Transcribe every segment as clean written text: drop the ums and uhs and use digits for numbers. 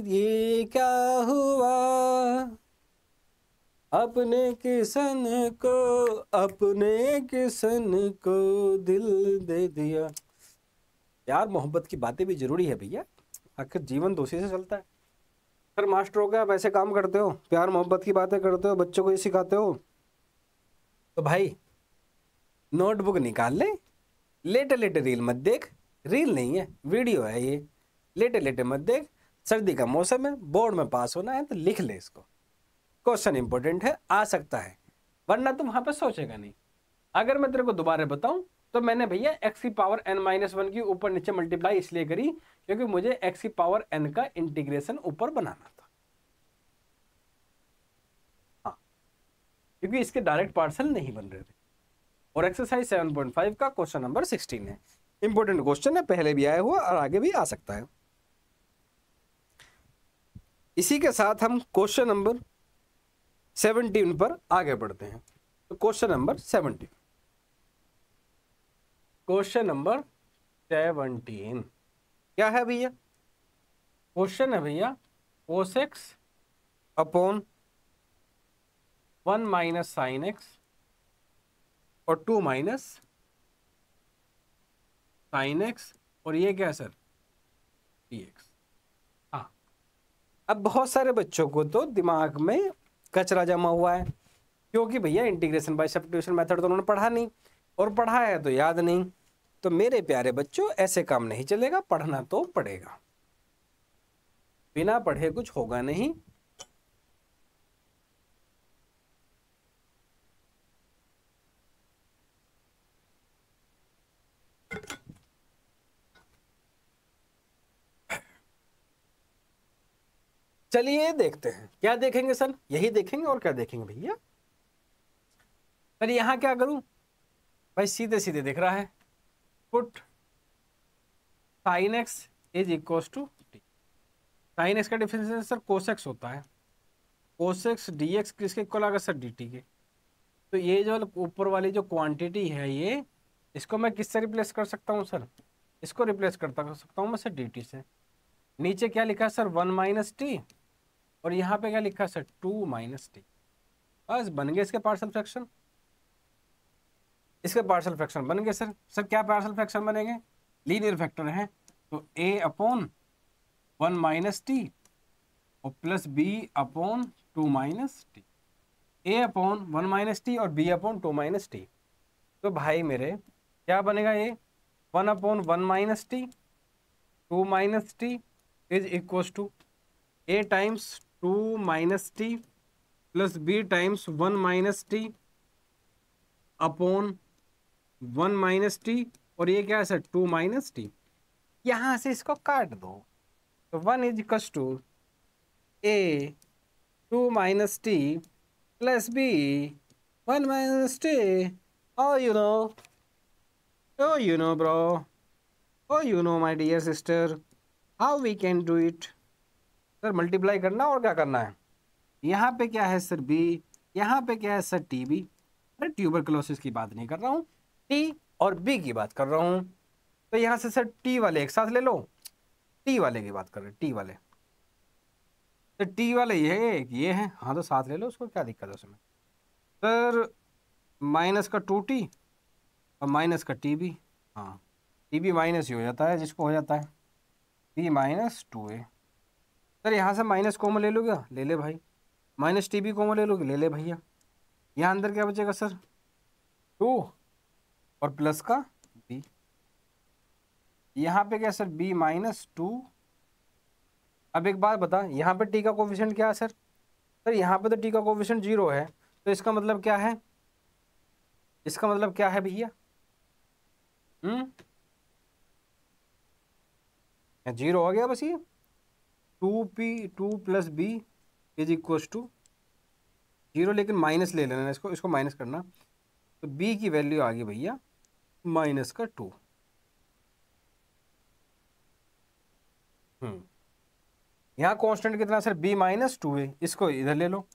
ये क्या हुआ, अपने किसन को दिल दे दिया। प्यार मोहब्बत की बातें भी जरूरी है भैया, आखिर जीवन तो उसी से चलता है। फिर मास्टर हो गया, आप ऐसे काम करते हो, प्यार मोहब्बत की बातें करते हो, बच्चों को ये सिखाते हो, तो भाई नोटबुक निकाल ले, लेटे लेटे रील मत देख। रील नहीं है, वीडियो है ये। लेटे लेटे मत देख। सर्दी का मौसम है, बोर्ड में पास होना है तो लिख ले इसको। क्वेश्चन इंपॉर्टेंट है, आ सकता है, वरना तुम वहां पर सोचेगा नहीं। अगर मैं तेरे को दोबारा बताऊं तो मैंने भैया x की पावर n-1 की ऊपर नीचे मल्टीप्लाई इसलिए करी क्योंकि मुझे x की पावर n का इंटीग्रेशन ऊपर बनाना था। हाँ, क्योंकि इसके डायरेक्ट पार्सल नहीं बन रहे थे। और एक्सरसाइज 7.5 का क्वेश्चन नंबर 16 है। इंपॉर्टेंट क्वेश्चन है, पहले भी आया हुआ और आगे भी आ सकता है। इसी के साथ हम क्वेश्चन नंबर 17 पर आगे बढ़ते हैं। तो क्वेश्चन नंबर 17, क्वेश्चन नंबर 17 क्या है भैया? क्वेश्चन है भैया cos x upon 1 minus sine x और 2 माइनस साइन x, और ये क्या है सर? dx। हाँ, अब बहुत सारे बच्चों को तो दिमाग में कचरा जमा हुआ है, क्योंकि भैया इंटीग्रेशन बाय सब्स्टिट्यूशन मेथड तो उन्होंने पढ़ा नहीं, और पढ़ा है तो याद नहीं। तो मेरे प्यारे बच्चों, ऐसे काम नहीं चलेगा, पढ़ना तो पड़ेगा, बिना पढ़े कुछ होगा नहीं। चलिए देखते हैं क्या देखेंगे सर, यही देखेंगे और क्या देखेंगे भैया। सर यहां क्या करूं भाई, सीधे सीधे दिख रहा है, put sine x is equal to t. Sine x का डिफरेंशिएशन सर कोस एक्स होता है, कोस एक्स डी एक्स किसके इक्वल आएगा सर? डी टी के। तो ये जो ऊपर वाली जो क्वांटिटी है ये, इसको मैं किससे रिप्लेस कर सकता हूँ सर? इसको रिप्लेस कर सकता हूँ मैं सर डी टी से। नीचे क्या लिखा है सर? 1 माइनस टी, और यहाँ पे क्या लिखा है सर? 2 minus T. बस बन गए इसके पार्शियल फ्रैक्शन, इसके पार्शियल फ्रैक्शन बन गए सर। सर क्या पार्शियल फ्रैक्शन बनेंगे? लीनियर फैक्टर है, तो a अपॉन 1 माइनस टी और plus b upon 2 minus t. a upon 1 minus t और b अपॉन 2 माइनस टी। तो भाई मेरे क्या बनेगा? ये 1 upon 1 minus t 2 minus t is equal to a times 2 minus t plus b times 1 minus T upon 1 minus t, और ये क्या है सर? 2 minus T. यहां से इसको काट दो, तो 1 is equal to a 2 minus t plus b 1 minus t. Oh, you know. Oh, you know, bro. Oh, you know, my dear sister. How we can do it? Sir multiply करना और क्या करना है? यहाँ पे क्या है सर? b, यहाँ पे क्या है सर? T B. अरे ट्यूबरकुलोसिस की बात नहीं कर रहा हूँ, टी और बी की बात कर रहा हूँ। तो यहाँ से सर टी वाले एक साथ ले लो, टी वाले की बात कर रहे हैं, टी वाले। तो टी वाले ये है, हाँ तो साथ ले लो उसको, क्या दिक्कत है उसमें? सर माइनस का 2t और माइनस का टी बी। हाँ, टी बी माइनस ही हो जाता है जिसको हो जाता है टी माइनस 2a। सर यहाँ से माइनस कॉमन ले लो क्या? ले ले भाई। माइनस टी बी कॉमन ले लोगे? ले ले भैया। यहाँ अंदर क्या बचेगा सर? 2 और प्लस का b। यहाँ पे क्या सर? b minus 2। अब एक बात बता, यहाँ पे टी का कोफिशिएंट क्या है सर? सर यहाँ पे तो टी का कोफिशिएंट 0 है, तो इसका मतलब क्या है? इसका मतलब क्या है भैया? 0 हो गया बस ये। 2 plus b is equal to 0, लेकिन माइनस ले लेना इसको, इसको माइनस करना, तो b की वैल्यू आ गई भैया माइनस का 2। यहाँ कांस्टेंट कितना सर? b माइनस 2a, इसको इधर ले लो,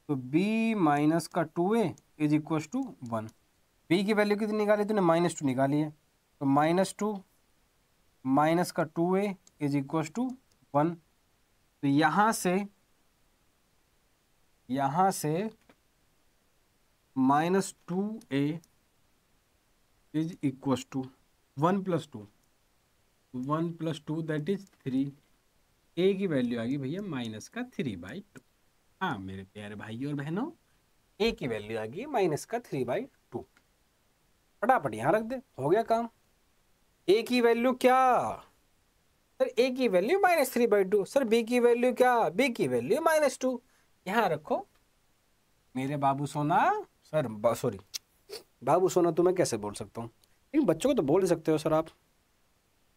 तो b माइनस का 2a is equal to 1। b की वैल्यू कितनी निकाली तूने? -2 निकाली है, तो -2 माइनस का 2a इज इक्व टू 1। तो यहां से -2a is equal to 1+2, 1+2 that is 3। A की वैल्यू आ गई भैया -3/2। हाँ मेरे प्यारे भाई और बहनों, ए की वैल्यू आ गई -3/2। फटाफट यहाँ रख दे, हो गया काम। ए की वैल्यू क्या सर? ए की वैल्यू -3/2। सर बी की वैल्यू क्या? बी की वैल्यू -2। यहाँ रखो मेरे बाबू सोना। सर सॉरी बाबू सोना तो मैं कैसे बोल सकता हूँ, लेकिन बच्चों को तो बोल ही सकते हो सर आप।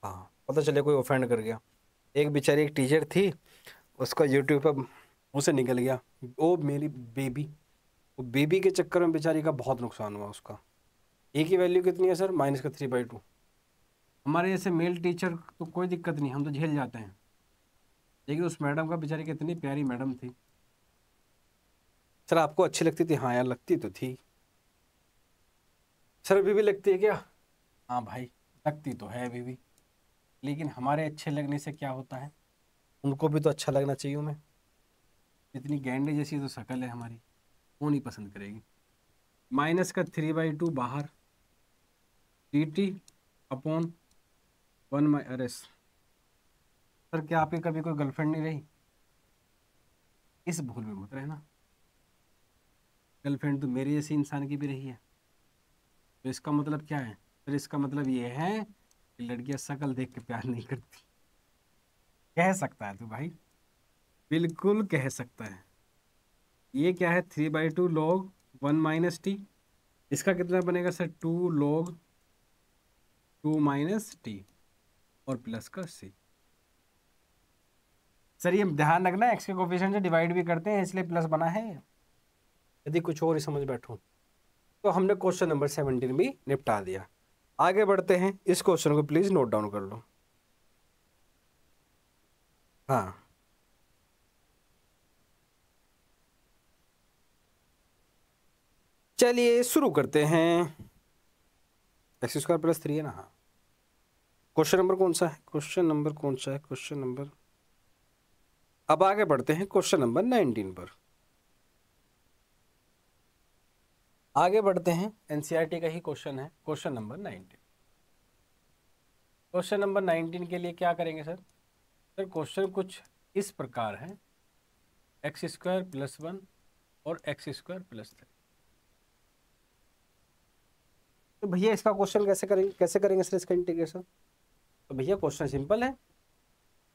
हाँ पता चले कोई ऑफेंड कर गया। एक बेचारी एक टीचर थी, उसका यूट्यूब पर उसे निकल गया वो मेरी बेबी, वो बेबी के चक्कर में बेचारी का बहुत नुकसान हुआ उसका। ए की वैल्यू कितनी है सर? -3/2। हमारे जैसे मेल टीचर तो कोई दिक्कत नहीं, हम तो झेल जाते हैं, लेकिन उस मैडम का बेचारी कितनी प्यारी मैडम थी। सर आपको अच्छी लगती थी? हाँ यार लगती तो थी। सर अभी भी लगती है क्या? हाँ भाई लगती तो है अभी भी, लेकिन हमारे अच्छे लगने से क्या होता है, उनको भी तो अच्छा लगना चाहिए उन्हें। इतनी गैंडे जैसी तो शक्ल है हमारी, वो नहीं पसंद करेगी। -3/2 बाहर, dt/1 अरे सर क्या आपकी कभी कोई गर्लफ्रेंड नहीं रही? इस भूल में मत रहना, गर्लफ्रेंड तो मेरे जैसे इंसान की भी रही है। तो इसका मतलब क्या है? फिर इसका मतलब ये है कि लड़कियां शक्ल देख के प्यार नहीं करती। कह सकता है तू भाई, बिल्कुल कह सकता है। ये क्या है? 3/2 log 1 - t। इसका कितना बनेगा सर? 2 log 2 - t और प्लस का c। सर ये ध्यान रखना एक्स के कोफिशिएंट से डिवाइड भी करते हैं इसलिए प्लस बना है। यदि कुछ और ही समझ बैठो तो हमने क्वेश्चन नंबर 17 भी निपटा दिया। आगे बढ़ते हैं, इस क्वेश्चन को प्लीज नोट डाउन कर लो। हाँ चलिए शुरू करते हैं। x² + 3 है ना? हाँ। क्वेश्चन नंबर कौन सा है? क्वेश्चन नंबर अब आगे बढ़ते हैं क्वेश्चन नंबर 19 पर। आगे बढ़ते हैं, एनसीईआरटी का ही क्वेश्चन है, क्वेश्चन नंबर 19। क्वेश्चन नंबर 19 के लिए क्या करेंगे सर? सर क्वेश्चन कुछ इस प्रकार है, x² + 1 और x² + 3। तो भैया इसका क्वेश्चन कैसे करेंगे सर इसका इंटीग्रेशन? तो भैया क्वेश्चन सिंपल है,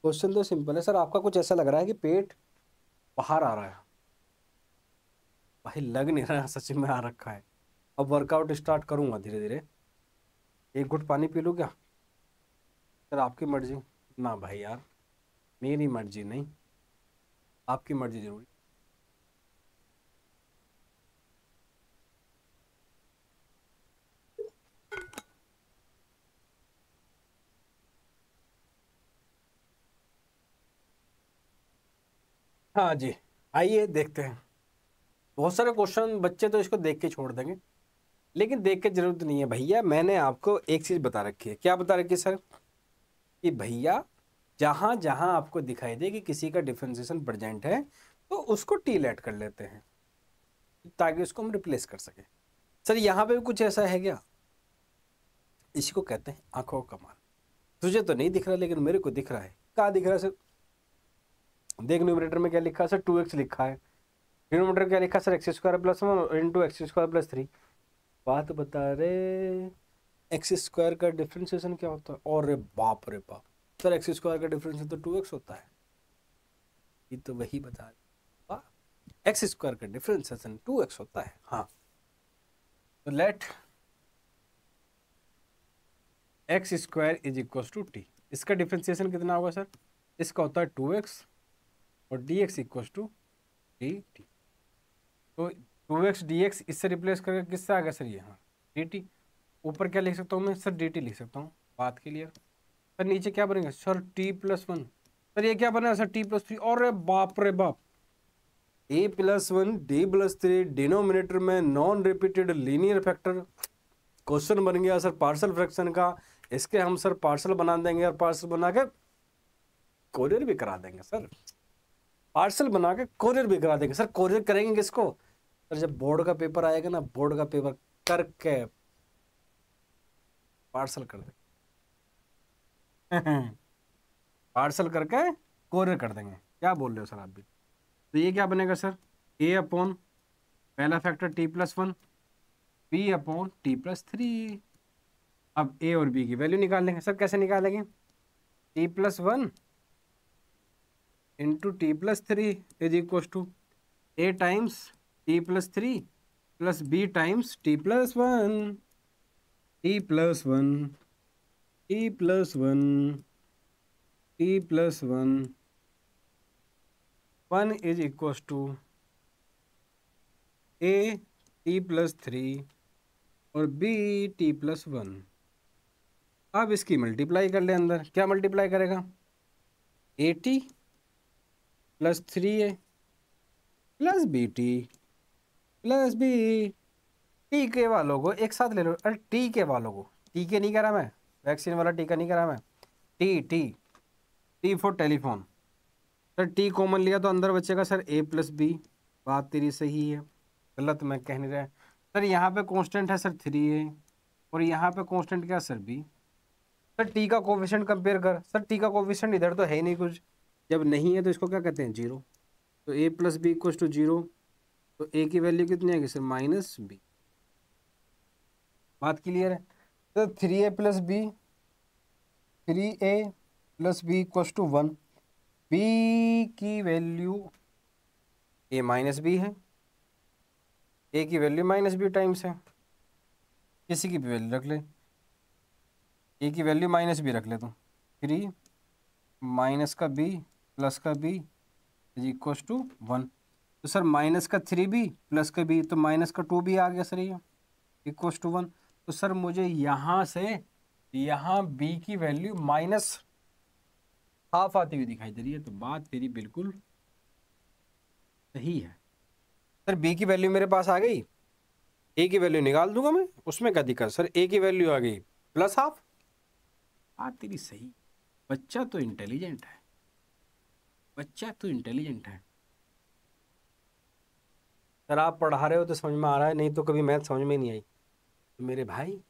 क्वेश्चन तो सिंपल है सर। आपका कुछ ऐसा लग रहा है कि पेट बाहर आ रहा है। भाई लग नहीं रहा है, सच में आ रखा है। अब वर्कआउट स्टार्ट करूंगा धीरे धीरे। एक घुट पानी पी लूँ क्या? सर आपकी मर्जी। ना भाई यार, मेरी मर्जी नहीं, आपकी मर्जी जरूरी। हाँ जी, आइए देखते हैं। बहुत सारे क्वेश्चन बच्चे तो इसको देख के छोड़ देंगे, लेकिन देख के जरूरत नहीं है भैया। मैंने आपको एक चीज बता रखी है। क्या बता रखी है सर? कि भैया जहां जहां आपको दिखाई दे कि किसी का डिफरेंशिएशन प्रेजेंट है तो उसको टी लेट कर लेते हैं ताकि उसको हम रिप्लेस कर सके। सर यहाँ पे भी कुछ ऐसा है क्या? इसी को कहते हैं आंखों का कमाल। तुझे तो नहीं दिख रहा लेकिन मेरे को दिख रहा है। कहाँ दिख रहा है सर? देख न्यूमरेटर में क्या लिखा है सर? 2x लिखा है। डिनोमिनेटर क्या लिखा है सर? x² + 1 × x² + 3। बात बता रहे x² का डिफरेंशिएशन क्या होता है? और रे बाप सर, x² का डिफरेंशिएशन तो 2x होता है। ये तो वही बता रहे, x² का डिफरेंशिएशन 2x होता है। हाँ तो लेट x² = t। इसका डिफरेंशिएशन कितना होगा सर? इसका होता है 2x और dx = dt। तो 2x dx इससे रिप्लेस करके किससे आ गया सर? ये हाँ dt। ऊपर क्या लिख सकता हूँ मैं सर? dt लिख सकता हूँ, बात क्लियर। सर नीचे क्या बनेगा सर? t+1। सर ये क्या बना सर? t+3। और बाप रे बाप, a+1 d+3 डिनोमिनेटर में non repeated linear factor. Question बन गया सर पार्शियल फ्रैक्शन का। इसके हम सर पार्शियल बना देंगे और पार्शियल बना के कोरियर भी करा देंगे सर। पार्सल बना के कोरियर भी करा देंगे। सर कोरियर करेंगे किसको? सर जब बोर्ड का पेपर आएगा ना, बोर्ड का पेपर करके पार्सल कर देंगे। पार्सल करके कोरियर कर देंगे। क्या बोल रहे हो सर आप भी? तो ये क्या बनेगा सर? ए अपॉन पहला factor t+1, b upon t+3। अब ए और बी की वैल्यू निकाल लेंगे। सर कैसे निकालेंगे? t+1 into t+3 is equal to a times t+3 plus b times t+1। t+1 t+1 t+1 1 is equal to a t+3 और B t+1। अब इसकी मल्टीप्लाई कर ले अंदर। क्या मल्टीप्लाई करेगा? 80 plus 3a plus bt plus b. T के वालों को एक साथ ले लो। अरे टी के वालों को, टी के नहीं करा मैं, वैक्सीन वाला टीका नहीं करा मैं। T T T for telephone. Sir T common लिया तो अंदर बचेगा सर a प्लस बी। बात तेरी सही है, गलत मैं कह नहीं रहा। सर यहाँ पे कांस्टेंट है सर 3a और यहाँ पे कांस्टेंट क्या सर b। सर टी का कोफिशिएंट कंपेयर कर। सर टी का कोफिशिएंट इधर तो है ही नहीं कुछ, जब नहीं है तो इसको क्या कहते हैं? 0। तो a plus b equal to 0। तो a की वैल्यू कितनी आएगी सर? -b। बात क्लियर है? तो 3a plus b, 3a plus b equal value 1। b की वैल्यू a माइनस बी है, a की वैल्यू -b टाइम्स है। किसी की भी वैल्यू रख ले, a की वैल्यू -b रख ले तो 3 माइनस का b प्लस का b इज इक्वल टू 1। तो सर माइनस का 3b प्लस का b, तो माइनस का 2b आ गया सर, ये इक्वल टू 1। तो सर मुझे यहाँ से यहाँ b की वैल्यू -½ आती हुई दिखाई दे रही है। तो बात तेरी बिल्कुल सही है सर। b की वैल्यू मेरे पास आ गई, a की वैल्यू निकाल दूंगा मैं, उसमें क्या दिक्कत सर? a की वैल्यू आ गई +½ बात तेरी सही। बच्चा तो इंटेलिजेंट है, बच्चा तो इंटेलिजेंट है। सर आप पढ़ा रहे हो तो समझ में आ रहा है, नहीं तो कभी मैथ समझ में नहीं आई। तो मेरे भाई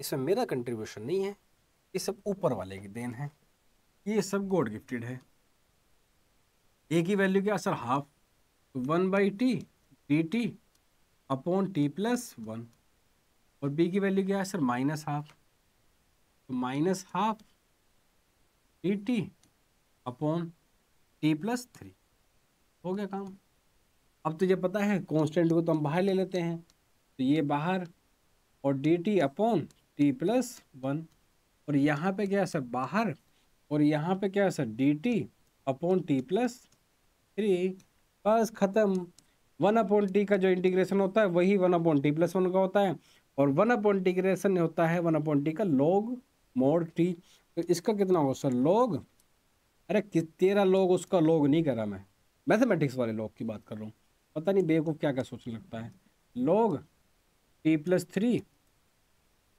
इसमें मेरा कंट्रीब्यूशन नहीं है, ये सब ऊपर वाले की देन है, ये सब गॉड गिफ्टेड है। ए की वैल्यू क्या sir? ½ 1/t dt upon t+1। और बी की वैल्यू क्या है सर? -½ तो -½ dt अपॉन t+3। हो गया काम। अब तुझे पता है कांस्टेंट को तो हम बाहर ले लेते हैं, तो ये बाहर और dt अपॉन t+1। और यहाँ पे क्या है सर? बाहर। और यहाँ पे क्या है सर? dt upon t+3। बस खत्म। 1/t का जो इंटीग्रेशन होता है वही 1/t+1 का होता है, और 1/t इंटीग्रेशन होता है 1/t का log mod t। तो इसका कितना होगा सर? log, अरे तेरा log, उसका log नहीं कर रहा मैं, मैथमेटिक्स वाले log की बात कर रहा हूँ। पता नहीं बेवकूफ़ क्या क्या सोचने लगता है। log t+3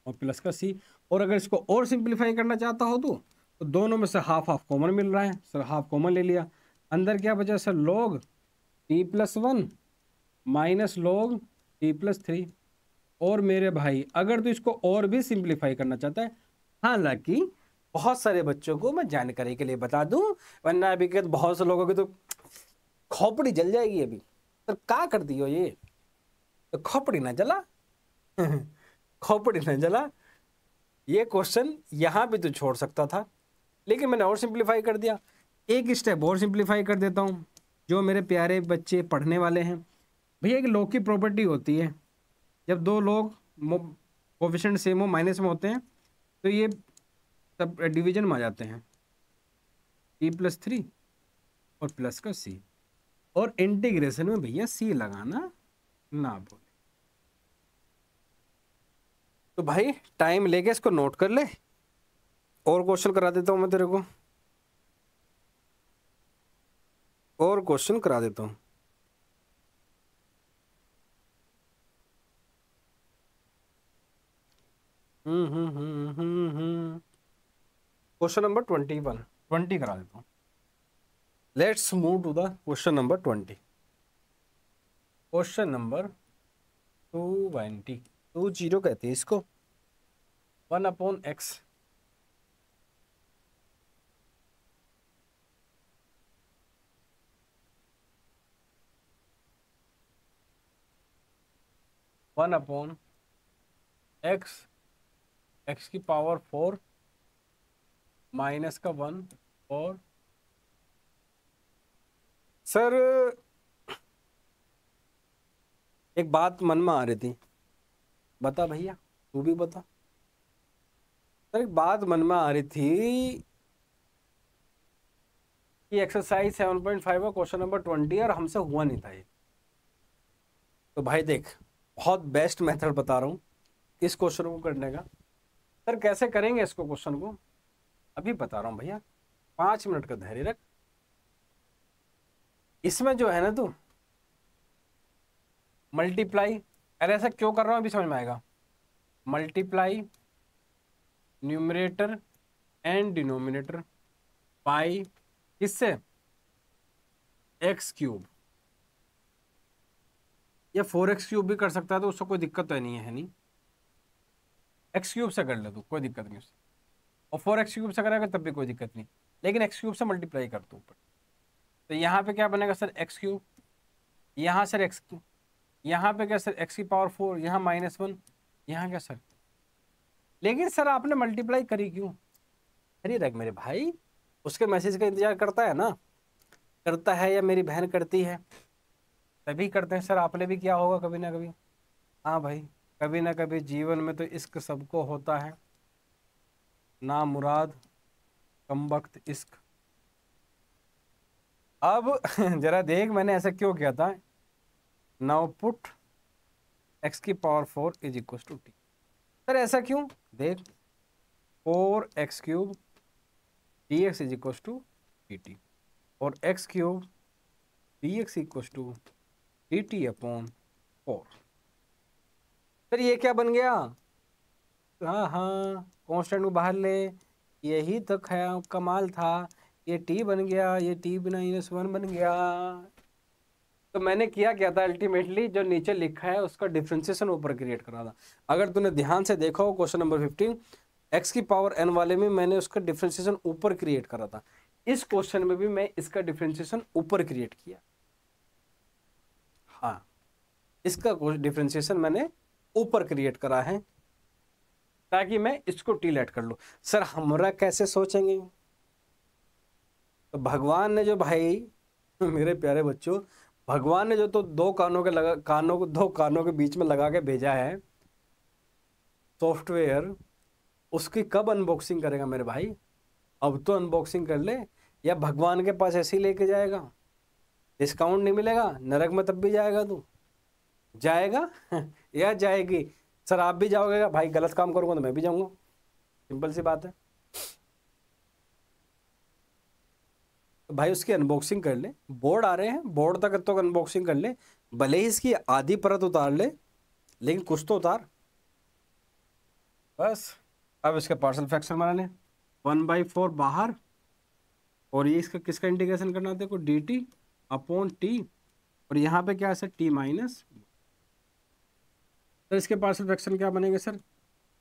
और प्लस का c। और अगर इसको और सिंप्लीफाई करना चाहता हो तो दोनों में से ½ कॉमन मिल रहा है सर, ½ कॉमन ले लिया। अंदर क्या बचा sir? log t+1 minus log t+3। और मेरे भाई अगर तो इसको और भी सिंप्लीफाई करना चाहता है, हालांकि बहुत सारे बच्चों को मैं जानकारी के लिए बता दूं, वरना अभी के बहुत से लोगों की तो खोपड़ी जल जाएगी। अभी सर क्या कर दियो ये? तो खोपड़ी ना जला खोपड़ी ना जला। ये क्वेश्चन यहाँ भी तो छोड़ सकता था, लेकिन मैंने और सिंप्लीफाई कर दिया। एक स्टेप और सिंप्लीफाई कर देता हूँ। जो मेरे प्यारे बच्चे पढ़ने वाले हैं, भैया एक log की प्रॉपर्टी होती है, जब दो लोग कोफिशिएंट सेम हो, माइनस में होते हैं, तो ये सब डिवीजन में आ जाते हैं, t+3 और प्लस का c। और इंटीग्रेशन में भैया c लगाना ना बोले। तो भाई टाइम लेके इसको नोट कर ले, और क्वेश्चन करा देता हूं मैं तेरे को, और क्वेश्चन करा देता हूं। क्वेश्चन नंबर 20 करा देता हूं। Let's move to the question number 20। Question number 220, 20 कहते हैं इसको। 1/x, वन अपॉन एक्स, एक्स की पावर 4 माइनस का 1। और सर एक बात मन में आ रही थी, बता भैया, तू भी बता। सर एक बात मन में आ रही थी कि एक्सरसाइज 7.5 का क्वेश्चन नंबर 20 और हमसे हुआ नहीं था ये। तो भाई देख, बहुत बेस्ट मेथड बता रहा हूँ इस क्वेश्चन को करने का। सर कैसे करेंगे इसको, क्वेश्चन को अभी बता रहा हूँ भैया, 5 मिनट का धैर्य रख। इसमें जो है ना तू मल्टीप्लाई, अरे ऐसा क्यों कर रहा हूँ अभी समझ में आएगा। Multiply numerator and denominator by किससे, एक्स क्यूब, या 4x क्यूब भी कर सकता है तो उससे कोई दिक्कत तो नहीं है नहीं। एक्स क्यूब से कर ले तू, कोई दिक्कत नहीं उससे। और 4x क्यूब से करेगा तब भी कोई दिक्कत नहीं, लेकिन एक्स क्यूब से मल्टीप्लाई कर तू ऊपर। तो यहाँ पे क्या बनेगा सर, एक्स क्यूब, यहाँ सर एक्स क्यूब, यहाँ पे क्या सर एक्स की पावर 4, यहाँ -1, यहाँ क्या सर। लेकिन सर आपने मल्टीप्लाई करी क्यों, अरे रख मेरे भाई, उसके मैसेज का इंतजार करता है ना, करता है या मेरी बहन करती है, तभी करते हैं। सर आपने भी किया होगा कभी ना कभी। हाँ भाई, कभी ना कभी जीवन में तो इश्क सबको होता है, ना मुराद कमबख्त इश्क। अब जरा देख मैंने ऐसा क्यों किया था। नाउ पुट एक्स की power 4 is equal to t. Sir ऐसा क्यों, देख 4x³ dx is equal to dt, और x³ dx equal to dt upon 4। Sir ये क्या बन गया, हाँ हाँ कांस्टेंट को बाहर ले, यही तो कमाल था। ये t बन गया, ये t-1 बन गया। तो मैंने किया क्या था, अल्टीमेटली जो नीचे लिखा है उसका डिफरेंशिएशन ऊपर क्रिएट करा था। अगर तूने ध्यान से देखा हो क्वेश्चन नंबर 15, x की पावर n वाले में मैंने उसका डिफरेंशिएशन ऊपर क्रिएट करा था। इस क्वेश्चन में भी मैं इसका डिफरेंशिएशन ऊपर क्रिएट किया। हाँ, इसका डिफरेंशिएशन मैंने ऊपर क्रिएट करा है ताकि मैं इसको टी लेट कर लूं। सर हमरा कैसे सोचेंगे, तो भगवान ने जो भाई मेरे प्यारे बच्चों, भगवान ने जो तो दो कानों के बीच में लगा के भेजा है सॉफ्टवेयर, उसकी कब अनबॉक्सिंग करेगा मेरे भाई। अब तो अनबॉक्सिंग कर ले, या भगवान के पास ऐसे ही लेके जाएगा, डिस्काउंट नहीं मिलेगा, नरक में तब भी जाएगा तू, जाएगा या जाएगी। सर आप भी जाओगे भाई, गलत काम करूंगा तो मैं भी जाऊंगा, सिंपल सी बात है। तो भाई उसकी अनबॉक्सिंग कर ले, बोर्ड आ रहे हैं, बोर्ड तक तो अनबॉक्सिंग कर ले, भले ही इसकी आधी परत उतार ले, लेकिन कुछ तो उतार बस। अब इसके पार्शियल फ्रैक्शन बनाने, 1/4 बाहर, और ये इसका किसका इंटीग्रेशन करना, देखो dt अपॉन टी, और यहाँ पे क्या है सर t-। तो इसके पार्शियल फ्रैक्शन क्या बनेंगे sir,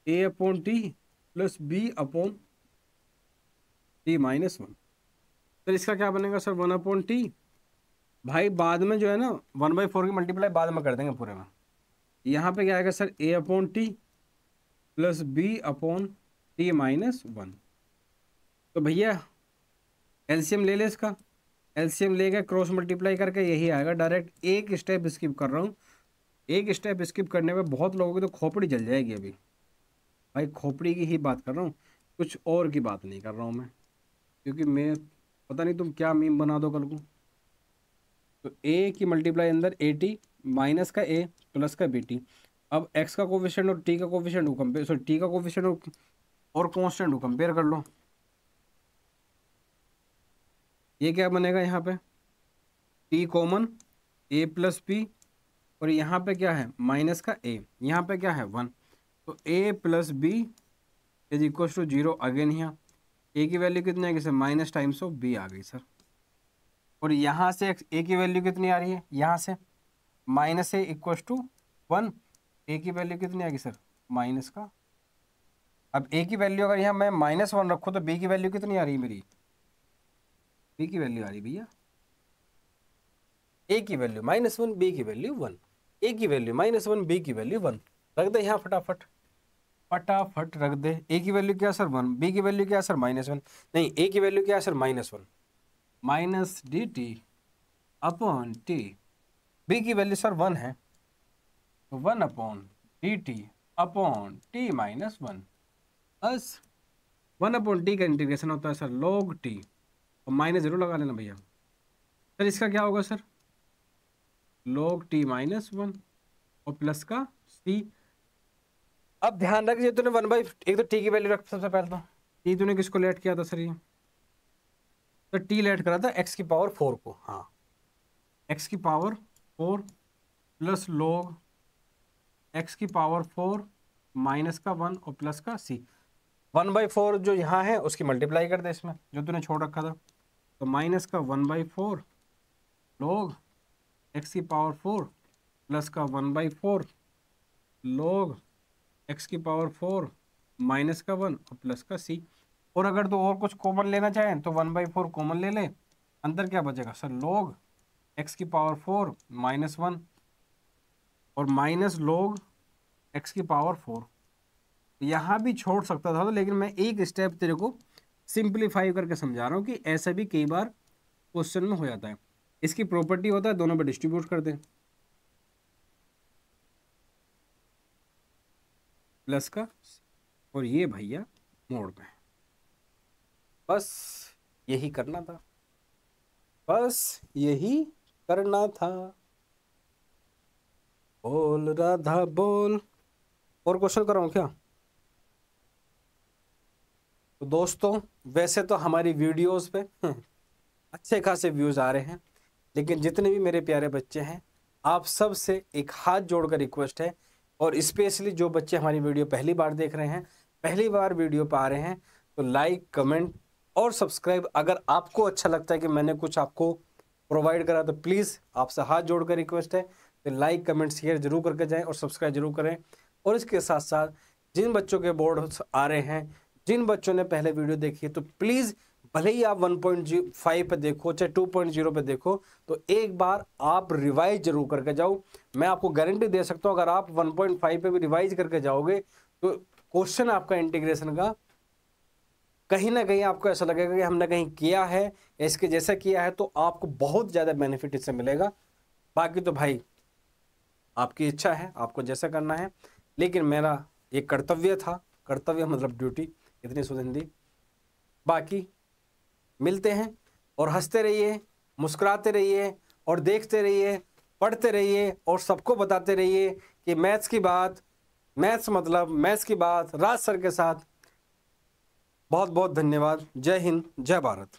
a upon T plus b upon t-1। Sir इसका क्या बनेगा सर, 1/t। भाई बाद में जो है ना 1/4 की मल्टीप्लाई बाद में कर देंगे पूरे में। यहाँ पे क्या आएगा sir, a upon T plus b upon t-1। तो भैया एलसीएम ले ले इसका, एलसीएम लेके क्रॉस मल्टीप्लाई करके यही आएगा डायरेक्ट। एक स्टेप स्किप कर रहा हूँ, एक स्टेप स्किप करने में बहुत लोगों की तो खोपड़ी जल जाएगी अभी। भाई खोपड़ी की ही बात कर रहा हूँ, कुछ और की बात नहीं कर रहा हूँ मैं, क्योंकि मैं पता नहीं तुम क्या मीम बना दो कल को। तो ए की मल्टीप्लाई अंदर AT माइनस का a प्लस का BT। अब x का कोफिशिएंट और t का कोफिशिएंट को कंपेयर, सॉरी t का कोफिशिएंट और कांस्टेंट को कंपेयर कर लो। ये क्या बनेगा, यहाँ पे t common, a plus b, और यहाँ पे क्या है माइनस का a, यहाँ पे क्या है 1। तो a plus b is equal to 0। Again यहाँ a की वैल्यू कितनी आएगी sir, minus times of b आ गई सर। और यहाँ से ए की वैल्यू कितनी आ रही है, यहाँ से माइनस ए इक्वल्स टू 1, ए की वैल्यू कितनी आएगी सर, माइनस का। अब ए की वैल्यू अगर यहाँ मैं -1 रखूँ तो बी की वैल्यू कितनी आ रही है मेरी, बी की वैल्यू आ रही भैया, ए की वैल्यू -1, बी की वैल्यू 1, ए की वैल्यू -1, बी की वैल्यू 1। रख दे यहाँ फटाफट, फटाफट रख दे। ए की वैल्यू क्या सर 1, बी की वैल्यू क्या सर -1, नहीं ए की वैल्यू क्या है sir -1, minus d t upon t. B की वैल्यू सर 1 है, तो 1 upon d t upon t -1, बस 1 अपॉन टी का इंटीग्रेशन होता है सर log टी, और माइनस जरूर लगा लेना भैया। सर इसका क्या होगा सर, log t -1 और प्लस का c। अब ध्यान रख, ये तूने 1/, एक तो t की वैल्यू रख सबसे पहले, तो t तूने किसको लेट किया था सर, ये तो t लेट करा था x की पावर 4 को, हाँ x की पावर 4 प्लस log x की पावर 4 माइनस का 1 और प्लस का c। 1/4 जो यहाँ है उसकी मल्टीप्लाई कर दे इसमें जो तूने छोड़ रखा था, तो माइनस का 1/4 log x की पावर 4 प्लस का 1/4 log x की पावर 4 माइनस का 1 और प्लस का c। और अगर तो और कुछ कॉमन लेना चाहें तो 1/4 कॉमन ले ले, अंदर क्या बचेगा सर, log x की पावर 4 -1 और माइनस log x की पावर 4। यहाँ भी छोड़ सकता था, लेकिन मैं एक स्टेप तेरे को सिंप्लीफाई करके समझा रहा हूँ कि ऐसा भी कई बार क्वेश्चन में हो जाता है। इसकी प्रॉपर्टी होता है दोनों पे डिस्ट्रीब्यूट कर दें, प्लस का, और ये भैया मोड़ में, बस यही करना था, बस यही करना था। बोल राधा बोल। और क्वेश्चन कराऊं क्या? तो दोस्तों वैसे तो हमारी वीडियोस पे अच्छे खासे व्यूज आ रहे हैं, लेकिन जितने भी मेरे प्यारे बच्चे हैं, आप सब से एक हाथ जोड़कर रिक्वेस्ट है, और स्पेशली जो बच्चे हमारी वीडियो पहली बार देख रहे हैं, पहली बार वीडियो पे आ रहे हैं, तो लाइक कमेंट और सब्सक्राइब, अगर आपको अच्छा लगता है कि मैंने कुछ आपको प्रोवाइड करा तो प्लीज़ आपसे हाथ जोड़कर रिक्वेस्ट है, तो लाइक कमेंट शेयर जरूर करके जाएं और सब्सक्राइब जरूर करें। और इसके साथ साथ जिन बच्चों के बोर्ड आ रहे हैं, जिन बच्चों ने पहले वीडियो देखी है, तो प्लीज़ भले ही आप 1.5 पे देखो चाहे 2.0 पे देखो, तो एक बार आप रिवाइज जरूर करके जाओ। मैं आपको गारंटी दे सकता हूँ, अगर आप 1.5 पे भी रिवाइज करके जाओगे तो क्वेश्चन आपका इंटीग्रेशन का कहीं ना कहीं आपको ऐसा लगेगा कि हमने कहीं किया है, इसके जैसा किया है, तो आपको बहुत ज़्यादा बेनिफिट इससे मिलेगा। बाकी तो भाई आपकी इच्छा है, आपको जैसा करना है, लेकिन मेरा एक कर्तव्य था, कर्तव्य मतलब ड्यूटी, इतनी शुद्ध हिंदी। बाकी मिलते हैं, और हंसते रहिए, मुस्कुराते रहिए, और देखते रहिए, पढ़ते रहिए, और सबको बताते रहिए कि मैथ्स की बात, मैथ्स मतलब मैथ्स की बात राज सर के साथ। बहुत बहुत धन्यवाद। जय हिंद, जय भारत।